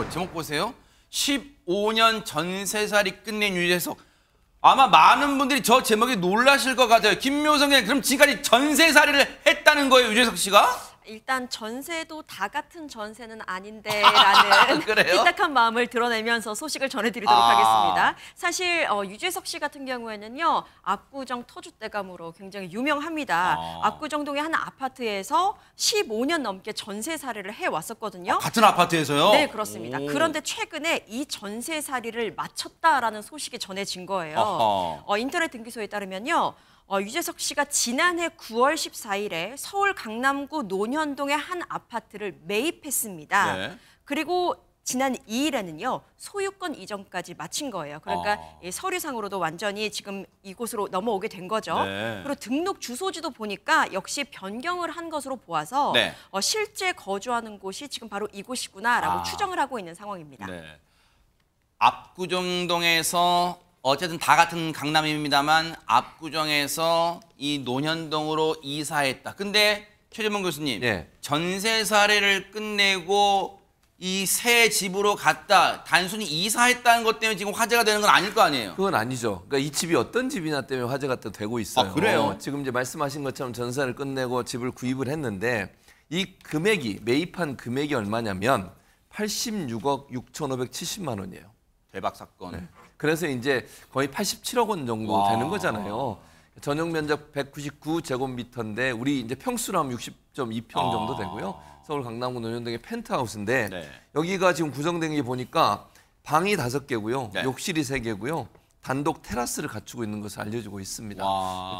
제목 보세요. 15년 전세살이 끝낸 유재석. 아마 많은 분들이 저 제목에 놀라실 것 같아요. 김묘성님, 그럼 지금까지 전세살이를 했다는 거예요, 유재석 씨가? 일단 전세도 다 같은 전세는 아닌데라는 삐딱한 마음을 드러내면서 소식을 전해드리도록 하겠습니다. 사실 유재석 씨 같은 경우에는요, 압구정 터줏대감으로 굉장히 유명합니다. 압구정동의 한 아파트에서 15년 넘게 전세살이를 해왔었거든요. 같은 아파트에서요? 네, 그렇습니다. 그런데 최근에 이 전세살이를 마쳤다라는 소식이 전해진 거예요. 인터넷 등기소에 따르면요. 유재석 씨가 지난해 9월 14일에 서울 강남구 논현동의 한 아파트를 매입했습니다. 네. 그리고 지난 2일에는요. 소유권 이전까지 마친 거예요. 그러니까 이 서류상으로도 완전히 지금 이곳으로 넘어오게 된 거죠. 네. 그리고 등록 주소지도 보니까 역시 변경을 한 것으로 보아서 네. 실제 거주하는 곳이 지금 바로 이곳이구나라고 추정을 하고 있는 상황입니다. 네. 압구정동에서 어쨌든 다 같은 강남입니다만 압구정에서 이 논현동으로 이사했다. 근데 최재문 교수님, 네. 전세 사례를 끝내고 이 새 집으로 갔다. 단순히 이사했다는 것 때문에 지금 화제가 되는 건 아닐 거 아니에요? 그건 아니죠. 그러니까 이 집이 어떤 집이냐 때문에 화제가 또 되고 있어요. 그래요? 지금 이제 말씀하신 것처럼 전세를 끝내고 집을 구입을 했는데 이 금액이 매입한 금액이 얼마냐면 86억 6,570만 원이에요. 대박 사건. 네. 그래서 이제 거의 87억 원 정도 되는 거잖아요. 전용 면적 199제곱미터인데 우리 이제 평수로 하면 60.2평 정도 되고요. 서울 강남구 논현동의 펜트하우스인데 네. 여기가 지금 구성된 게 보니까 방이 5개고요. 네. 욕실이 3개고요. 단독 테라스를 갖추고 있는 것으로 알려지고 있습니다.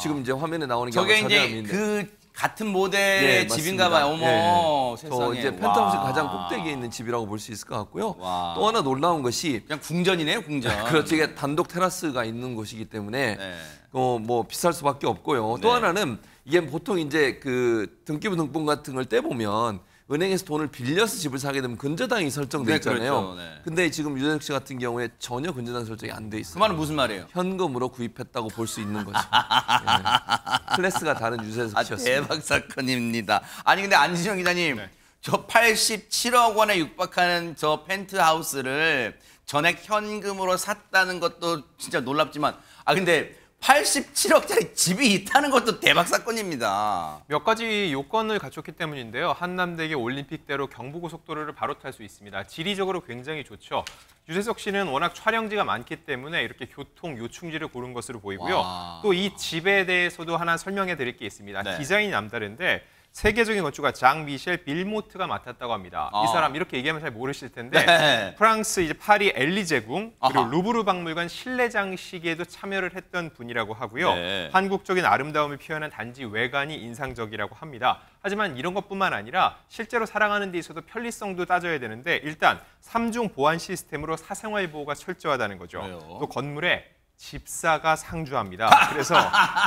지금 이제 화면에 나오는 게 저게 이제 그 같은 모델의 집인가 봐요. 어머, 세상에. 저 이제 펜트하우스 가장 꼭대기에 있는 집이라고 볼 수 있을 것 같고요. 또 하나 놀라운 것이 그냥 궁전이네요, 궁전. 그렇죠. 이게 단독 테라스가 있는 곳이기 때문에 네. 뭐 비쌀 수밖에 없고요. 또 하나는 이게 보통 이제 그 등기부 등본 같은 걸 떼보면 은행에서 돈을 빌려서 집을 사게 되면 근저당이 설정돼 있잖아요. 그렇죠. 근데 지금 유재석 씨 같은 경우에 전혀 근저당 설정이 안 돼 있어요. 그 말은 무슨 말이에요? 현금으로 구입했다고 볼 수 있는 거죠. 네. 클래스가 다른 유재석 씨였습니다. 대박 사건입니다. 아니 근데 안지정 기자님, 네. 저 87억 원에 육박하는 저 펜트하우스를 전액 현금으로 샀다는 것도 진짜 놀랍지만 근데 87억짜리 집이 있다는 것도 대박 사건입니다. 몇 가지 요건을 갖췄기 때문인데요. 한남대교 올림픽대로 경부고속도로를 바로 탈 수 있습니다. 지리적으로 굉장히 좋죠. 유재석 씨는 워낙 촬영지가 많기 때문에 이렇게 교통 요충지를 고른 것으로 보이고요. 또 이 집에 대해서도 하나 설명해 드릴 게 있습니다. 네. 디자인이 남다른데 세계적인 건축가 장 미셸 빌모트가 맡았다고 합니다. 이 사람 이렇게 얘기하면 잘 모르실 텐데 네. 프랑스 이제 파리 엘리제궁 그리고 루브르 박물관 실내 장식에도 참여를 했던 분이라고 하고요. 네. 한국적인 아름다움을 표현한 단지 외관이 인상적이라고 합니다. 하지만 이런 것뿐만 아니라 실제로 살아가는 데 있어도 편리성도 따져야 되는데 일단 3중 보안 시스템으로 사생활 보호가 철저하다는 거죠. 왜요? 또 건물에 집사가 상주합니다. 그래서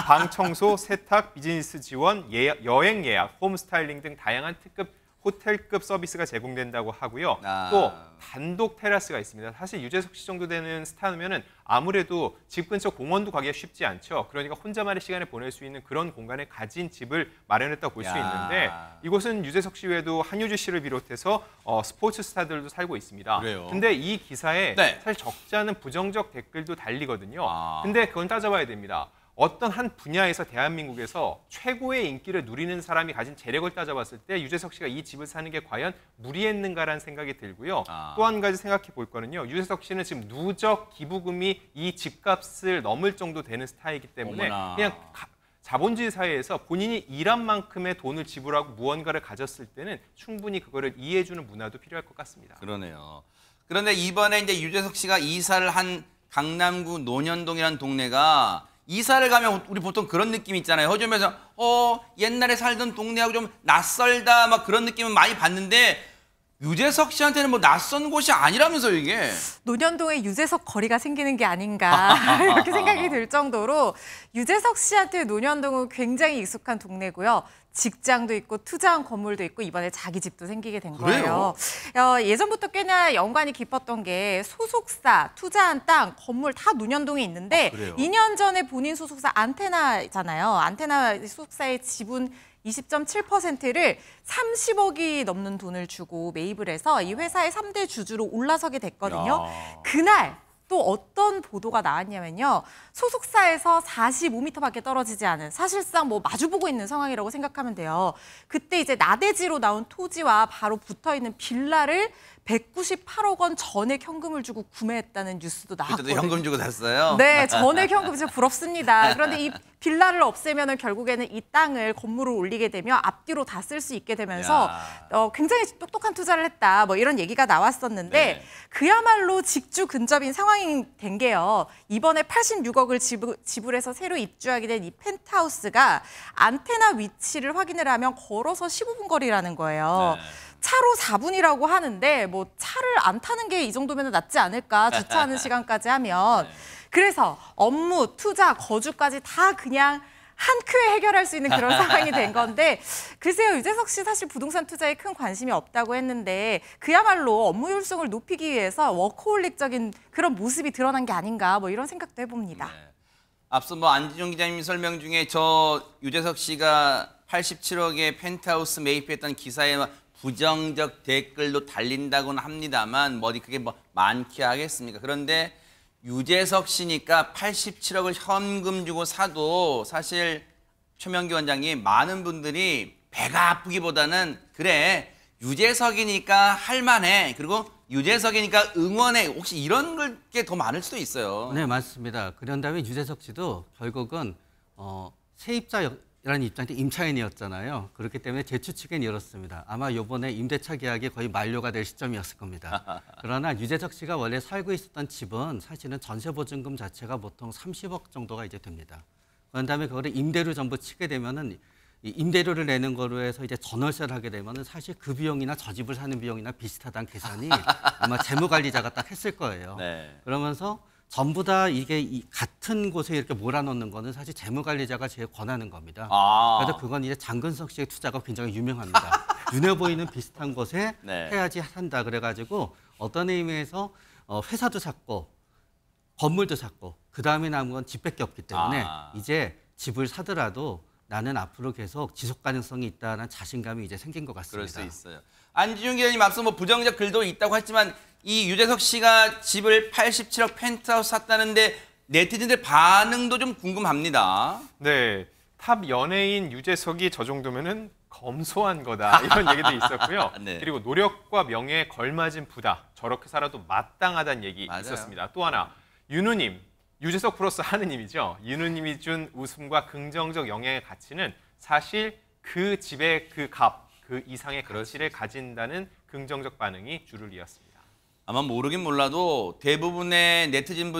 방 청소, 세탁, 비즈니스 지원, 여행 예약, 홈 스타일링 등 다양한 특급 호텔급 서비스가 제공된다고 하고요. 또 단독 테라스가 있습니다. 사실 유재석 씨 정도 되는 스타면은 아무래도 집 근처 공원도 가기가 쉽지 않죠. 그러니까 혼자만의 시간을 보낼 수 있는 그런 공간을 가진 집을 마련했다고 볼 수 있는데 이곳은 유재석 씨 외에도 한효주 씨를 비롯해서 스포츠 스타들도 살고 있습니다. 그래요? 근데 이 기사에 네. 사실 적지 않은 부정적 댓글도 달리거든요. 근데 그건 따져봐야 됩니다. 어떤 한 분야에서 대한민국에서 최고의 인기를 누리는 사람이 가진 재력을 따져봤을 때 유재석 씨가 이 집을 사는 게 과연 무리했는가라는 생각이 들고요. 또 한 가지 생각해 볼 거는요. 유재석 씨는 지금 누적 기부금이 이 집값을 넘을 정도 되는 스타이기 때문에 그냥 자본주의 사회에서 본인이 일한 만큼의 돈을 지불하고 무언가를 가졌을 때는 충분히 그거를 이해해주는 문화도 필요할 것 같습니다. 그러네요. 그런데 이번에 이제 유재석 씨가 이사를 한 강남구 논현동이라는 동네가 이사를 가면 우리 보통 그런 느낌 있잖아요. 허점에서 옛날에 살던 동네하고 좀 낯설다 막 그런 느낌은 많이 받는데 유재석 씨한테는 뭐 낯선 곳이 아니라면서요, 이게. 논현동에 유재석 거리가 생기는 게 아닌가 이렇게 생각이 들 정도로 유재석 씨한테 논현동은 굉장히 익숙한 동네고요. 직장도 있고 투자한 건물도 있고 이번에 자기 집도 생기게 된 거예요. 예전부터 꽤나 연관이 깊었던 게 소속사, 투자한 땅, 건물 다 논현동에 있는데 2년 전에 본인 소속사 안테나잖아요. 안테나 소속사의 지분 20.7%를 30억이 넘는 돈을 주고 매입을 해서 이 회사의 3대 주주로 올라서게 됐거든요. 그날 또 어떤 보도가 나왔냐면요. 소속사에서 45m밖에 떨어지지 않은 사실상 뭐 마주보고 있는 상황이라고 생각하면 돼요. 그때 이제 나대지로 나온 토지와 바로 붙어있는 빌라를 198억 원 전액 현금을 주고 구매했다는 뉴스도 나왔거든요. 그때도 현금 주고 샀어요? 네, 전액 현금 진짜 부럽습니다. 그런데 이 빌라를 없애면 결국에는 이 땅을 건물을 올리게 되면 앞뒤로 다 쓸 수 있게 되면서 굉장히 똑똑한 투자를 했다. 뭐 이런 얘기가 나왔었는데 네. 그야말로 직주 근접인 상황이 된 게요. 이번에 86억을 지불해서 새로 입주하게 된 이 펜트하우스가 안테나 위치를 확인을 하면 걸어서 15분 거리라는 거예요. 네. 차로 4분이라고 하는데 뭐 차를 안 타는 게 이 정도면 낫지 않을까, 주차하는 시간까지 하면. 그래서 업무, 투자, 거주까지 다 그냥 한 큐에 해결할 수 있는 그런 상황이 된 건데, 글쎄요, 유재석 씨 사실 부동산 투자에 큰 관심이 없다고 했는데 그야말로 업무 효율성을 높이기 위해서 워커홀릭적인 그런 모습이 드러난 게 아닌가, 뭐 이런 생각도 해봅니다. 네. 앞서 뭐 안진용 기자님 설명 중에 저 유재석 씨가 87억의 펜트하우스 매입했던 기사에 부정적 댓글도 달린다고는 합니다만 뭐 어디 그게 뭐 많게 하겠습니까? 그런데 유재석 씨니까 87억을 현금 주고 사도 사실 최명기 원장님, 많은 분들이 배가 아프기보다는 그래 유재석이니까 할만해, 그리고 유재석이니까 응원해, 혹시 이런 게 더 많을 수도 있어요. 네, 맞습니다. 그런 다음에 유재석 씨도 결국은 세입자라는 입장이 임차인이었잖아요. 그렇기 때문에 제 추측엔 이렇습니다. 아마 이번에 임대차 계약이 거의 만료가 될 시점이었을 겁니다. 그러나 유재석 씨가 원래 살고 있었던 집은 사실은 전세보증금 자체가 보통 30억 정도가 이제 됩니다. 그런 다음에 그거를 임대료 전부 치게 되면은 이 임대료를 내는 거로 해서 이제 전월세를 하게 되면은 사실 그 비용이나 저 집을 사는 비용이나 비슷하다는 계산이 아마 재무관리자가 딱 했을 거예요. 네. 그러면서 전부 다 이게 같은 곳에 이렇게 몰아넣는 거는 사실 재무관리자가 제일 권하는 겁니다. 그래서 그건 이제 장근석 씨의 투자가 굉장히 유명합니다. 눈에 보이는 비슷한 곳에 네. 해야지 산다. 그래가지고 어떤 의미에서 회사도 샀고 건물도 샀고 그 다음에 남은 건 집밖에 없기 때문에 이제 집을 사더라도 나는 앞으로 계속 지속 가능성이 있다는 자신감이 이제 생긴 것 같습니다. 그럴 수 있어요. 안진용 기자님 앞서 뭐 부정적 글도 있다고 했지만 이 유재석 씨가 집을 87억 펜트하우스 샀다는데 네티즌들 반응도 좀 궁금합니다. 네, 탑 연예인 유재석이 저 정도면은 검소한 거다 이런 얘기도 있었고요. 네. 그리고 노력과 명예에 걸맞은 부다, 저렇게 살아도 마땅하다는 얘기 맞아요. 있었습니다. 또 하나, 윤우님, 유재석 플러스 하느님이죠. 윤우님이 준 웃음과 긍정적 영향의 가치는 사실 그 집의 그 값, 그 이상의 가치를 가진다는 긍정적 반응이 줄을 이었습니다. 아마 모르긴 몰라도 대부분의 네티즌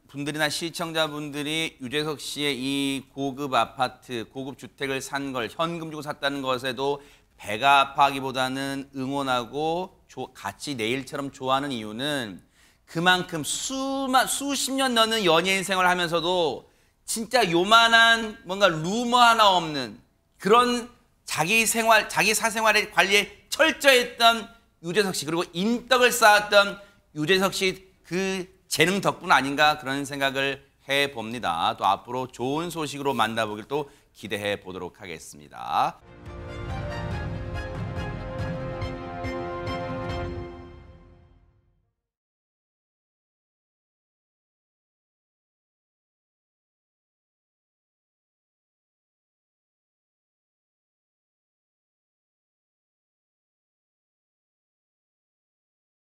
분들이나 시청자분들이 유재석 씨의 이 고급 아파트, 고급 주택을 산 걸 현금 주고 샀다는 것에도 배가 아파하기보다는 응원하고 같이 내일처럼 좋아하는 이유는 그만큼 수십 년 넘는 연예인 생활을 하면서도 진짜 요만한 뭔가 루머 하나 없는 그런 자기 사생활의 관리에 철저했던 유재석 씨, 그리고 인덕을 쌓았던 유재석 씨 그 재능 덕분 아닌가 그런 생각을 해봅니다. 또 앞으로 좋은 소식으로 만나보길 또 기대해 보도록 하겠습니다.